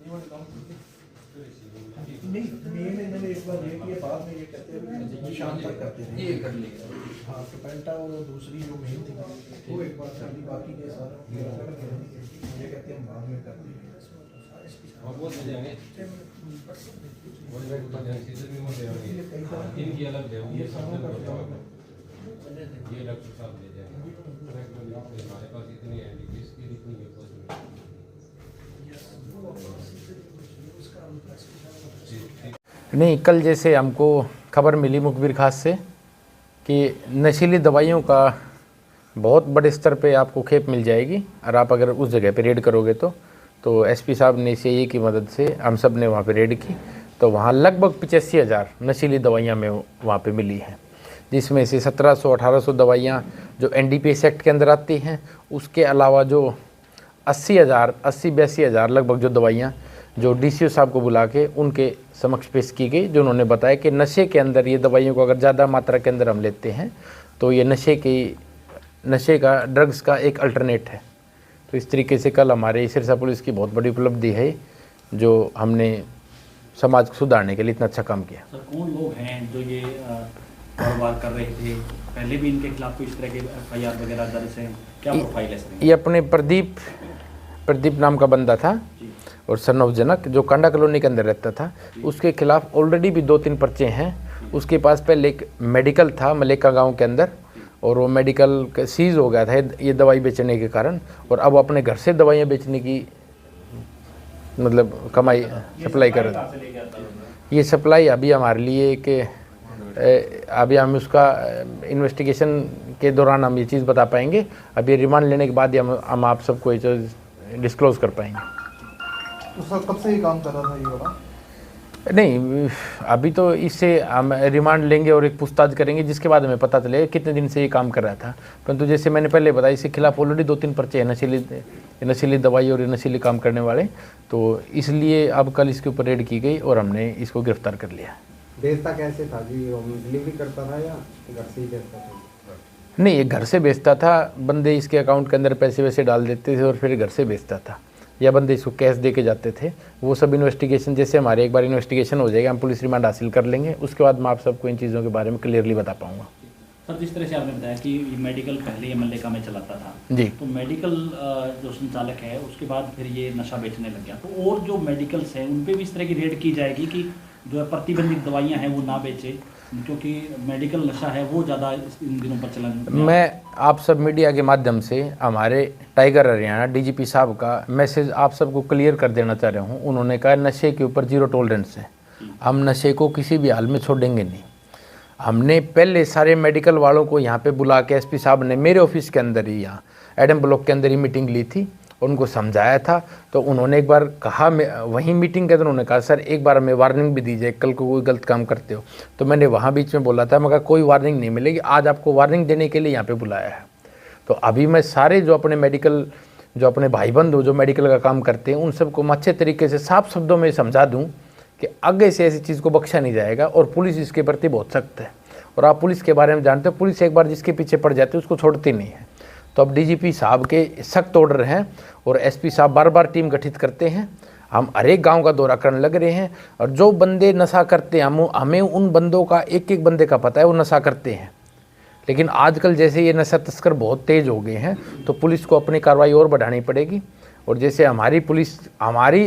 नहीं मेन इन्होंने एक बार ये किया, बाद में ये कहते हैं शाम तक करते हैं ये कर लिया। हाँ तो पेंटा वो दूसरी जो मेन थी वो एक बार कर ली, बाकी के सारा ये कहते हैं बाद में करते हैं। और वो दे देंगे इनकी अलग है, ये डॉक्टर साहब ले जाएंगे। हमारे पास इतनी है इसकी इतनी है नहीं, कल जैसे हमको खबर मिली मुखबिर खास से कि नशीली दवाइयों का बहुत बड़े स्तर पे आपको खेप मिल जाएगी और आप अगर उस जगह पे रेड करोगे तो एसपी साहब ने सीआईए की मदद से हम सब ने वहाँ पे रेड की, तो वहाँ लगभग 85,000 नशीली दवाइयाँ में वहाँ पे मिली हैं, जिसमें से 1700-1800 दवाइयाँ जो एनडीपीएस एक्ट के अंदर आती हैं, उसके अलावा जो 80,000 लगभग जो दवाइयाँ जो डीसीओ साहब को बुला के उनके समक्ष पेश की गई, जो उन्होंने बताया कि नशे के अंदर ये दवाइयों को अगर ज़्यादा मात्रा के अंदर हम लेते हैं तो ये नशे का ड्रग्स का एक अल्टरनेट है। तो इस तरीके से कल हमारे सिरसा पुलिस की बहुत बड़ी उपलब्धि है जो हमने समाज को सुधारने के लिए इतना अच्छा काम किया। सर कौन लोग हैं जो ये कारोबार कर रहे थे? पहले भी इनके खिलाफ कोई इस तरह के एफआईआर वगैरह दर्ज है? क्या प्रोफाइल है सर? ये अपने प्रदीप नाम का बंदा था और सनौजनक जो कांडा कॉलोनी के अंदर रहता था, उसके खिलाफ ऑलरेडी भी 2-3 पर्चे हैं। उसके पास पहले एक मेडिकल था मलेका गांव के अंदर और वो मेडिकल सीज हो गया था ये दवाई बेचने के कारण, और अब अपने घर से दवाइयाँ बेचने की मतलब कमाई सप्लाई कर रहा था। ये सप्लाई अभी हमारे लिए कि अभी हम उसका इन्वेस्टिगेशन के दौरान हम ये चीज़ बता पाएंगे। अभी रिमांड लेने के बाद ही हम आप सबको ये चीज़ डिस्क्लोज कर पाएंगे। तो सर कब से ही काम कर रहा था ये वाला? नहीं, अभी तो इससे हम रिमांड लेंगे और एक पूछताछ करेंगे, जिसके बाद हमें पता चलेगा कितने दिन से ये काम कर रहा था। परंतु जैसे मैंने पहले बताया, इसके खिलाफ ऑलरेडी 2-3 पर्चे हैं नशीली दवाई और नशीली काम करने वाले, तो इसलिए अब कल इसके ऊपर रेड की गई और हमने इसको गिरफ्तार कर लिया। बेचता कैसे था जी? डिलीवरी करता था या घर से ही बेचता था? नहीं, ये घर से बेचता था। बंदे इसके अकाउंट के अंदर पैसे वैसे डाल देते थे और फिर घर से बेचता था, या बंदे इसको कैश दे के जाते थे। वो सब इन्वेस्टिगेशन, जैसे हमारे एक बार इन्वेस्टिगेशन हो जाएगा, हम पुलिस रिमांड हासिल कर लेंगे, उसके बाद मैं आप सबको इन चीज़ों के बारे में क्लियरली बता पाऊंगा। सर जिस तरह से आपने बताया कि मेडिकल पहले मल्लिका में चलाता था जी, तो मेडिकल जो संचालक है उसके बाद फिर ये नशा बेचने लग गया, तो और जो मेडिकल्स हैं उन पे भी इस तरह की रेड की जाएगी कि जो है प्रतिबंधित दवाइयाँ हैं वो ना बेचे, क्योंकि मेडिकल नशा है वो ज़्यादा इन दिनों पर चलन? मैं आप सब मीडिया के माध्यम से हमारे टाइगर हरियाणा डीजीपी साहब का मैसेज आप सबको क्लियर कर देना चाह रहा हूँ। उन्होंने कहा नशे के ऊपर 0 टॉलरेंस है, हम नशे को किसी भी हाल में छोड़ेंगे नहीं। हमने पहले सारे मेडिकल वालों को यहाँ पे बुला के एसपी साहब ने मेरे ऑफिस के अंदर ही, यहाँ एडम ब्लॉक के अंदर ही मीटिंग ली थी, उनको समझाया था। तो उन्होंने एक बार कहा, वहीं मीटिंग के अंदर उन्होंने कहा सर एक बार हमें वार्निंग भी दी जाए, कल को कोई गलत काम करते हो। तो मैंने वहाँ बीच में बोला था, मगर कोई वार्निंग नहीं मिलेगी, आज आपको वार्निंग देने के लिए यहाँ पे बुलाया है। तो अभी मैं सारे जो अपने भाई बंद हो जो मेडिकल का काम करते हैं उन सबको मैं अच्छे तरीके से साफ शब्दों में समझा दूँ कि आगे से ऐसी चीज़ को बख्शा नहीं जाएगा और पुलिस इसके प्रति बहुत सख्त है। और आप पुलिस के बारे में जानते हो, पुलिस एक बार जिसके पीछे पड़ जाती है उसको छोड़ती नहीं है। तो अब डीजीपी साहब के सख्त ऑर्डर हैं और एसपी साहब बार बार टीम गठित करते हैं। हम हर एक गांव का दौरा करने लग रहे हैं और जो बंदे नशा करते हैं हमें उन बंदों का एक बंदे का पता है वो नशा करते हैं। लेकिन आजकल जैसे ये नशा तस्कर बहुत तेज़ हो गए हैं तो पुलिस को अपनी कार्रवाई और बढ़ानी पड़ेगी। और जैसे हमारी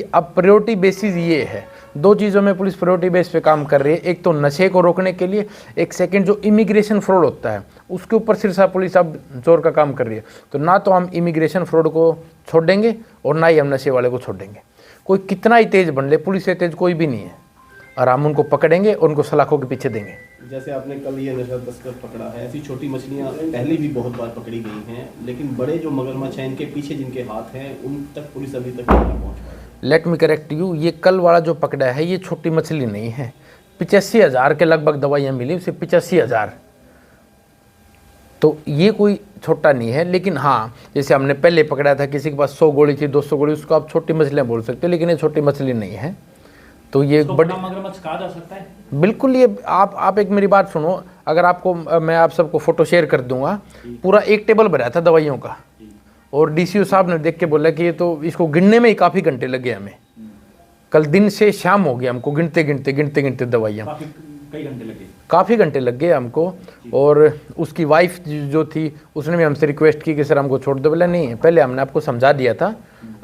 अब प्रायोरिटी बेसिस ये है, 2 चीज़ों में पुलिस प्रायोरिटी बेस पे काम कर रही है। एक तो नशे को रोकने के लिए, एक सेकंड जो इमिग्रेशन फ्रॉड होता है उसके ऊपर सिरसा पुलिस अब जोर का काम कर रही है। तो ना तो हम इमिग्रेशन फ्रॉड को छोड़ेंगे और ना ही हम नशे वाले को छोड़ेंगे। कोई कितना ही तेज़ बन ले, पुलिस से तेज़ कोई भी नहीं है, और हम उनको पकड़ेंगे और उनको सलाखों के पीछे देंगे। जैसे आपने कल ये नशा तस्कर पकड़ा है, ऐसी छोटी मछलियाँ पहले भी बहुत बार पकड़ी गई हैं, लेकिन बड़े जो मगरमच्छ हैं इनके पीछे जिनके हाथ हैं उन तक पुलिस अभी तक नहीं पहुँच पाई। लेट मी करेक्ट यू, ये कल वाला जो पकड़ा है ये छोटी मछली नहीं है। 85,000 के लगभग दवाइयाँ मिली, उसे 85,000, तो ये कोई छोटा नहीं है। लेकिन हाँ, जैसे हमने पहले पकड़ा था किसी के पास 100 गोली थी, 200 गोली, उसको आप छोटी मछलियाँ बोल सकते हो, लेकिन ये छोटी मछली नहीं है। तो ये बड़ी मगरमच्छ कहा जा सकता है बिल्कुल। ये आप एक मेरी बात सुनो, अगर आपको मैं आप सबको फोटो शेयर कर दूंगा, पूरा एक टेबल भरा था दवाइयों का, और डीसीओ साहब ने देख के बोला कि ये तो इसको गिनने में ही काफ़ी घंटे लगे हमें। कल दिन से शाम हो गया हमको गिनते गिनते दवाइयाँ, कई घंटे लगे, काफ़ी घंटे लग गए हमको। और उसकी वाइफ जो थी उसने भी हमसे रिक्वेस्ट की कि सर हमको छोड़ दो। बोला नहीं, पहले हमने आपको समझा दिया था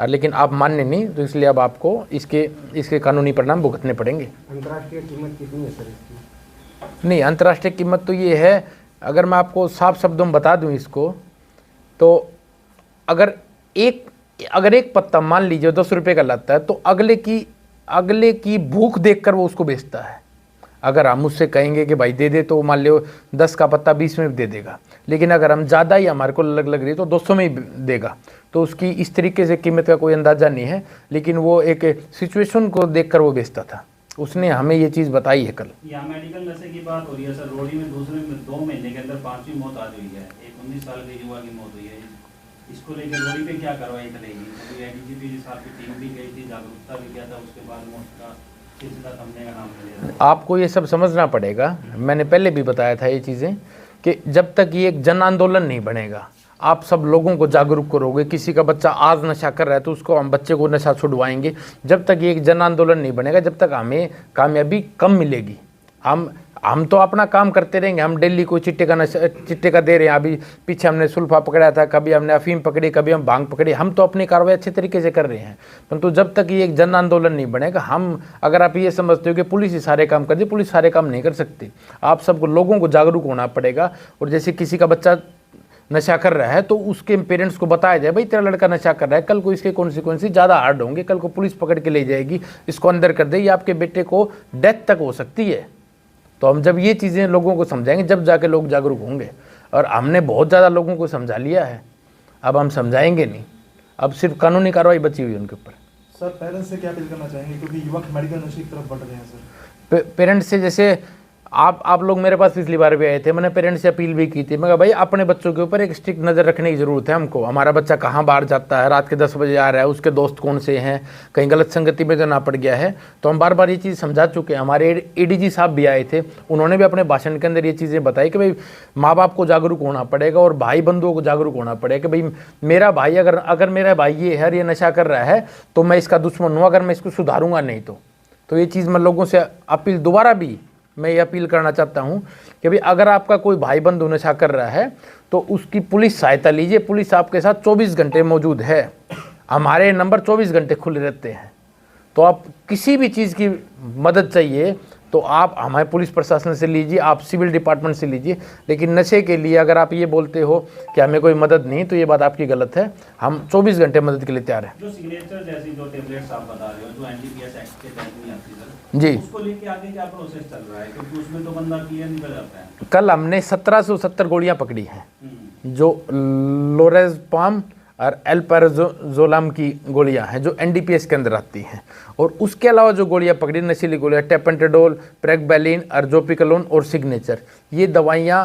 लेकिन आप मानने नहीं, तो इसलिए अब आपको इसके कानूनी परिणाम भुगतने पड़ेंगे। अंतर्राष्ट्रीय कीमत कितनी है सर इसकी? नहीं, अंतर्राष्ट्रीय कीमत तो ये है, अगर मैं आपको साफ शब्दों में बता दूं इसको, तो अगर एक पत्ता मान लीजिए 10 रुपये का लाता है, तो अगले की भूख देखकर वो उसको बेचता है। अगर हम उससे कहेंगे कि भाई दे दे, तो मान लो 10 का पत्ता 20 में भी दे देगा, लेकिन अगर हम ज़्यादा ही हमारे को लग रही है तो 200 में ही देगा। तो उसकी इस तरीके से कीमत का कोई अंदाज़ा नहीं है, लेकिन वो एक सिचुएशन को देखकर वो बेचता था। उसने हमें ये चीज़ बताई है कल। यहाँ मेडिकल नशे की बात हो रही है सर। रोडी में 2 महीने के अंदर 5वीं मौत आज हुई है। एक 19 साल के युवा की मौत हुई है। इसको लेकर रोडी पे क्या कार्रवाई चलेगी? एडीजीपी साहब की टीम भी गई थी, जागरूकता भी किया था, उसके बाद मौत का सिलसिला थमने का नाम ले लिया। आपको ये सब समझना पड़ेगा, मैंने पहले भी बताया था ये चीज़ें, कि जब तक ये एक जन आंदोलन नहीं बनेगा, आप सब लोगों को जागरूक करोगे। किसी का बच्चा आज नशा कर रहा है तो उसको हम बच्चे को नशा छुड़वाएंगे। जब तक ये एक जन आंदोलन नहीं बनेगा, जब तक हमें कामयाबी कम मिलेगी। हम तो अपना काम करते रहेंगे। हम दिल्ली को चिट्टे का दे रहे हैं। अभी पीछे हमने सुल्फा पकड़ा था, कभी हमने अफीम पकड़ी, कभी हम भांग पकड़ी। हम तो अपनी कार्रवाई अच्छे तरीके से कर रहे हैं, परंतु जब तक ये एक जन आंदोलन नहीं बनेगा, अगर आप ये समझते हो कि पुलिस ही सारे काम कर दे, पुलिस सारे काम नहीं कर सकती। आप सबको लोगों को जागरूक होना पड़ेगा। और जैसे किसी का बच्चा नशा कर रहा है तो उसके पेरेंट्स को बताया जाए, भाई तेरा लड़का नशा कर रहा है, कल को इसके कॉन्सिक्वेंसेस ज़्यादा हार्ड होंगे, कल को पुलिस पकड़ के ले जाएगी, इसको अंदर कर दे, या आपके बेटे को डेथ तक हो सकती है। तो हम जब ये चीज़ें लोगों को समझाएंगे, जब जाके लोग जागरूक होंगे। और हमने बहुत ज़्यादा लोगों को समझा लिया है, अब हम समझाएंगे नहीं, अब सिर्फ कानूनी कार्रवाई बची हुई है उनके ऊपर। सर पेरेंट्स से क्या अपील करना चाहेंगे, क्योंकि युवक मेडिकल नशे की तरफ बढ़ रहे हैं सर? पेरेंट्स से, जैसे आप लोग मेरे पास पिछली बार भी आए थे, मैंने पेरेंट्स से अपील भी की थी। मैं कहा भाई अपने बच्चों के ऊपर एक स्ट्रिक्ट नज़र रखने की ज़रूरत है हमको। हमारा बच्चा कहाँ बाहर जाता है, रात के 10 बजे आ रहा है, उसके दोस्त कौन से हैं, कहीं गलत संगति में तो ना पड़ गया है। तो हम बार बार ये चीज़ समझा चुके हैं। हमारे एडीजी साहब भी आए थे, उन्होंने भी अपने भाषण के अंदर ये चीज़ें बताई कि भाई माँ बाप को जागरूक होना पड़ेगा और भाई बंधुओं को जागरूक होना पड़ेगा कि भाई मेरा भाई अगर मेरा भाई ये है, ये नशा कर रहा है, तो मैं इसका दुश्मन हूँ, अगर मैं इसको सुधारूंगा नहीं तो ये चीज़ मैं लोगों से अपील दोबारा भी मैं ये अपील करना चाहता हूँ कि भाई अगर आपका कोई भाई बंधु नशा कर रहा है तो उसकी पुलिस सहायता लीजिए। पुलिस आपके साथ 24 घंटे मौजूद है, हमारे नंबर 24 घंटे खुले रहते हैं। तो आप किसी भी चीज़ की मदद चाहिए तो आप हमारे पुलिस प्रशासन से लीजिए, आप सिविल डिपार्टमेंट से लीजिए। लेकिन नशे के लिए अगर आप ये बोलते हो कि हमें कोई मदद नहीं, तो ये बात आपकी गलत है। हम 24 घंटे मदद के लिए तैयार हैं। जो सिग्नेचर जैसी जो टेबलेट्स आप बता रहे हो, जो एनडीपीएस एक्ट के तहत नहीं आती सर, जी, उसको लेके आगे क्या प्रोसेस चल रहा है? क्योंकि उसमें तो बंदा क्लियर निकल जाता है। कल हमने 1770 गोलियाँ पकड़ी हैं, जो लोरेज़पाम और एल्पेराजोलाम की गोलियां हैं, जो एनडीपीएस के अंदर आती हैं। और उसके अलावा जो गोलियां पकड़ी, नशीली गोलियां, टेपेंटाडोल, प्रेगबैलिन, अर्जोपिकलोन और सिग्नेचर, ये दवाइयां,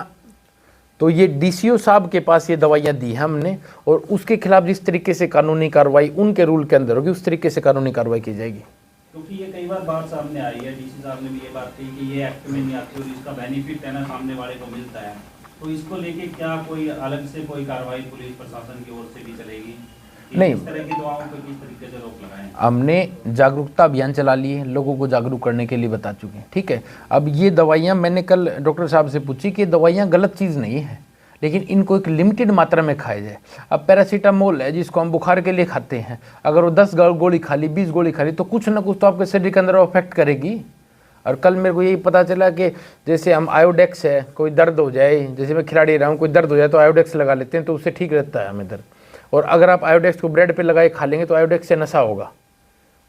तो ये डीसीओ साहब के पास ये दवाइयां दी हैं हमने। और उसके खिलाफ जिस तरीके से कानूनी कार्रवाई उनके रूल के अंदर होगी, उस तरीके से कानूनी कार्रवाई की जाएगी। क्योंकि ये कई बार बात सामने आई है, डीसी साहब ने भी ये बात कही कि ये एक्ट में नहीं आती और इसका बेनिफिट है ना सामने वाले को मिलता है। तो इसको लेके क्या कोई अलग से कोई कार्रवाई पुलिस प्रशासन की ओर से भी चलेगी? नहीं, इस तरह की दवाओं पर किस तरीके से रोक लगाएं? हमने जागरूकता अभियान चला लिए, लोगों को जागरूक करने के लिए बता चुके हैं, ठीक है। अब ये दवाइयाँ, मैंने कल डॉक्टर साहब से पूछी कि दवाइयाँ गलत चीज़ नहीं है, लेकिन इनको एक लिमिटेड मात्रा में खाया जाए। अब पैरासीटामोल है जिसको हम बुखार के लिए खाते हैं, अगर वो 10 गोली खा ली, 20 गोली खा ली, तो कुछ ना कुछ तो आपके शरीर के अंदर अफेक्ट करेगी। और कल मेरे को यही पता चला कि जैसे हम आयोडेक्स है, कोई दर्द हो जाए, जैसे मैं खिलाड़ी रहा हूँ, कोई दर्द हो जाए तो आयोडेक्स लगा लेते हैं, तो उससे ठीक रहता है हमें दर्द। और अगर आप आयोडेक्स को ब्रेड पे लगाए खा लेंगे तो आयोडेक्स से नशा होगा।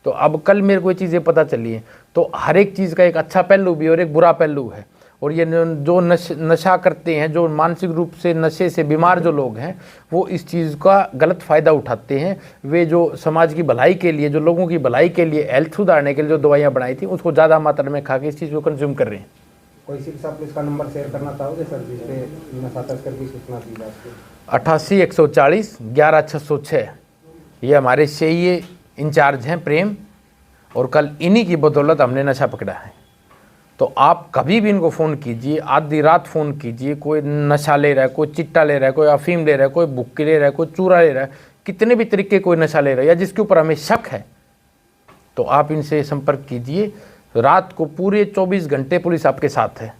तो अब कल मेरे को ये चीज़ें पता चली हैं। तो हर एक चीज़ का एक अच्छा पहलू भी और एक बुरा पहलू है। और ये जो नशा करते हैं, जो मानसिक रूप से नशे से बीमार जो लोग हैं, वो इस चीज़ का गलत फ़ायदा उठाते हैं। वे जो समाज की भलाई के लिए, जो लोगों की भलाई के लिए, हेल्थ सुधारने के लिए जो दवाइयाँ बनाई थी, उसको ज़्यादा मात्रा में खा के इस चीज़ को कंज्यूम कर रहे हैं। कोई शिक्षा पुलिस का नंबर शेयर करना चाहोगे सर, जिसपे नशा तस्कर की सूचना दी जा सके? 88 140 11 606, ये हमारे सीए इंचार्ज हैं प्रेम, और कल इन्हीं की बदौलत हमने नशा पकड़ा है। तो आप कभी भी इनको फ़ोन कीजिए, आधी रात फ़ोन कीजिए, कोई नशा ले रहा है, कोई चिट्टा ले रहा है, कोई अफीम ले रहा है, कोई बुक्की ले रहा है, कोई चूरा ले रहा है, कितने भी तरीके कोई नशा ले रहा है, या जिसके ऊपर हमें शक है, तो आप इनसे संपर्क कीजिए। रात को पूरे 24 घंटे पुलिस आपके साथ है,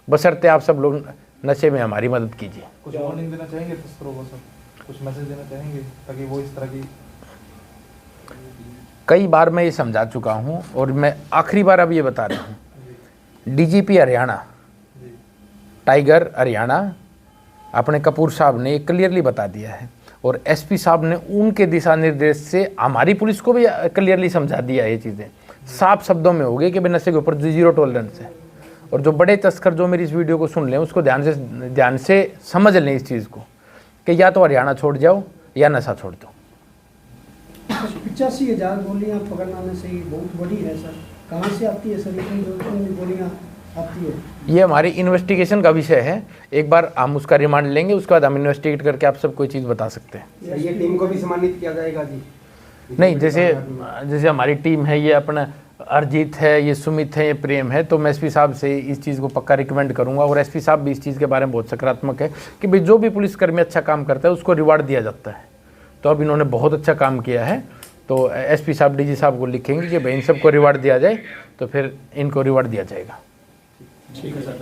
बशर्ते आप सब लोग नशे में हमारी मदद कीजिए। कुछ वार्निंग देना चाहेंगे तस्करों को सर, कुछ मैसेज देना चाहेंगे ताकि वो इस तरह की? कई बार मैं ये समझा चुका हूँ और मैं आखिरी बार अब ये बता रहा हूँ, डीजीपी हरियाणा, टाइगर हरियाणा अपने कपूर साहब ने क्लियरली बता दिया है और एसपी साहब ने उनके दिशा निर्देश से हमारी पुलिस को भी क्लियरली समझा दिया है। ये चीज़ें साफ शब्दों में हो गई कि भाई नशे के ऊपर 0 टॉलरेंस है। और जो बड़े तस्कर जो मेरी इस वीडियो को सुन लें उसको ध्यान से समझ लें इस चीज़ को कि या तो हरियाणा छोड़ जाओ या नशा छोड़ दो। 85,000 गोलियाँ पकड़ना में से बहुत बड़ी है सर, कहाँ से आती है सर इतनी गोलियाँ आती है? ये हमारी इन्वेस्टिगेशन का विषय है, एक बार हम उसका रिमांड लेंगे, उसके बाद हम इन्वेस्टिगेट करके आप सब कोई चीज़ बता सकते हैं। ये टीम को भी सम्मानित किया जाएगा जी? नहीं, जैसे हमारी टीम है, ये अपना अरजीत है, ये सुमित है, ये प्रेम है, तो मैं एसपी साहब से इस चीज़ को पक्का रिकमेंड करूंगा और एसपी साहब भी इस चीज़ के बारे में बहुत सकारात्मक है कि भाई जो भी पुलिसकर्मी अच्छा काम करता है उसको रिवार्ड दिया जाता है। तो अब इन्होंने बहुत अच्छा काम किया है, तो एसपी साहब डीजी साहब को लिखेंगे कि भाई इन सबको रिवार्ड दिया जाए, तो फिर इनको रिवार्ड दिया जाएगा। ठीक है सर।